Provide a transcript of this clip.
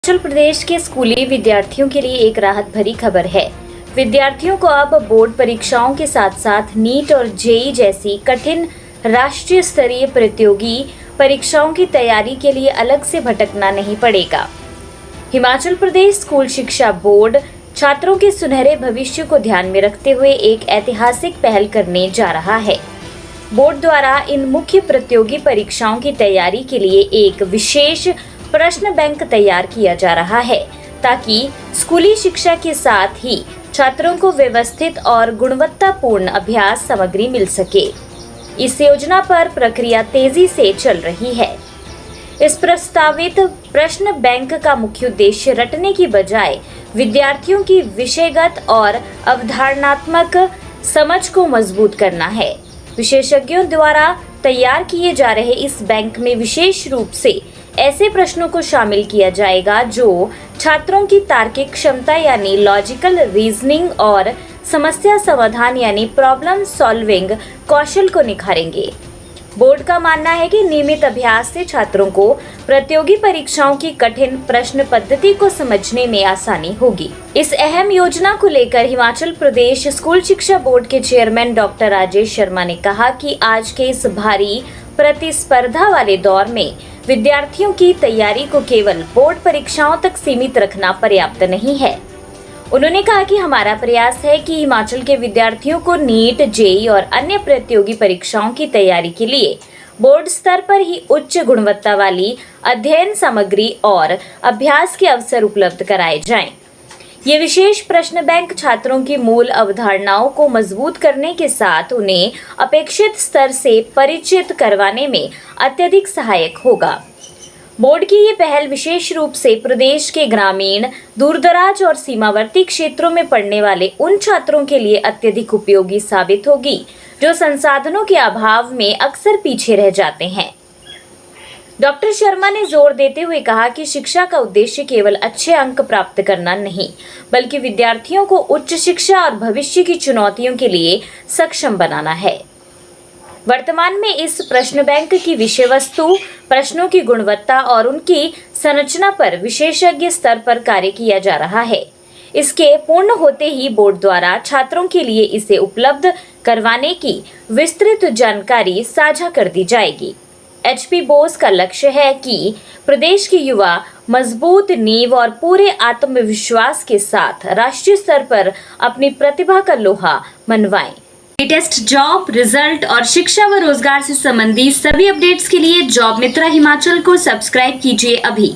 हिमाचल प्रदेश के स्कूली विद्यार्थियों के लिए एक राहत भरी खबर है। विद्यार्थियों को अब बोर्ड परीक्षाओं के साथ साथ नीट और जेईई जैसी कठिन राष्ट्रीय स्तरीय प्रतियोगी परीक्षाओं की तैयारी के लिए अलग से भटकना नहीं पड़ेगा। हिमाचल प्रदेश स्कूल शिक्षा बोर्ड छात्रों के सुनहरे भविष्य को ध्यान में रखते हुए एक ऐतिहासिक पहल करने जा रहा है। बोर्ड द्वारा इन मुख्य प्रतियोगी परीक्षाओं की तैयारी के लिए एक विशेष प्रश्न बैंक तैयार किया जा रहा है, ताकि स्कूली शिक्षा के साथ ही छात्रों को व्यवस्थित और गुणवत्तापूर्ण अभ्यास सामग्री मिल सके। इस योजना पर प्रक्रिया तेजी से चल रही है। इस प्रस्तावित प्रश्न बैंक का मुख्य उद्देश्य रटने की बजाय विद्यार्थियों की विषयगत और अवधारणात्मक समझ को मजबूत करना है। विशेषज्ञों द्वारा तैयार किए जा रहे इस बैंक में विशेष रूप से ऐसे प्रश्नों को शामिल किया जाएगा जो छात्रों की तार्किक क्षमता यानी लॉजिकल रीजनिंग और समस्या समाधान यानी प्रॉब्लम सॉल्विंग कौशल को निखारेंगे। बोर्ड का मानना है कि नियमित अभ्यास से छात्रों को प्रतियोगी परीक्षाओं की कठिन प्रश्न पद्धति को समझने में आसानी होगी। इस अहम योजना को लेकर हिमाचल प्रदेश स्कूल शिक्षा बोर्ड के चेयरमैन डॉक्टर राजेश शर्मा ने कहा कि आज के इस भारी प्रतिस्पर्धा वाले दौर में विद्यार्थियों की तैयारी को केवल बोर्ड परीक्षाओं तक सीमित रखना पर्याप्त नहीं है। उन्होंने कहा कि हमारा प्रयास है कि हिमाचल के विद्यार्थियों को नीट, जेईई और अन्य प्रतियोगी परीक्षाओं की तैयारी के लिए बोर्ड स्तर पर ही उच्च गुणवत्ता वाली अध्ययन सामग्री और अभ्यास के अवसर उपलब्ध कराए जाएं। ये विशेष प्रश्न बैंक छात्रों की मूल अवधारणाओं को मजबूत करने के साथ उन्हें अपेक्षित स्तर से परिचित करवाने में अत्यधिक सहायक होगा। बोर्ड की ये पहल विशेष रूप से प्रदेश के ग्रामीण, दूरदराज और सीमावर्ती क्षेत्रों में पढ़ने वाले उन छात्रों के लिए अत्यधिक उपयोगी साबित होगी जो संसाधनों के अभाव में अक्सर पीछे रह जाते हैं। डॉक्टर शर्मा ने जोर देते हुए कहा कि शिक्षा का उद्देश्य केवल अच्छे अंक प्राप्त करना नहीं, बल्कि विद्यार्थियों को उच्च शिक्षा और भविष्य की चुनौतियों के लिए सक्षम बनाना है। वर्तमान में इस प्रश्न बैंक की विषय वस्तु, प्रश्नों की गुणवत्ता और उनकी संरचना पर विशेषज्ञ स्तर पर कार्य किया जा रहा है। इसके पूर्ण होते ही बोर्ड द्वारा छात्रों के लिए इसे उपलब्ध करवाने की विस्तृत जानकारी साझा कर दी जाएगी। HP बोस का लक्ष्य है कि प्रदेश के युवा मजबूत नींव और पूरे आत्मविश्वास के साथ राष्ट्रीय स्तर पर अपनी प्रतिभा का लोहा मनवाएं। लेटेस्ट जॉब, रिजल्ट और शिक्षा व रोजगार से संबंधित सभी अपडेट्स के लिए जॉब मित्रा हिमाचल को सब्सक्राइब कीजिए अभी।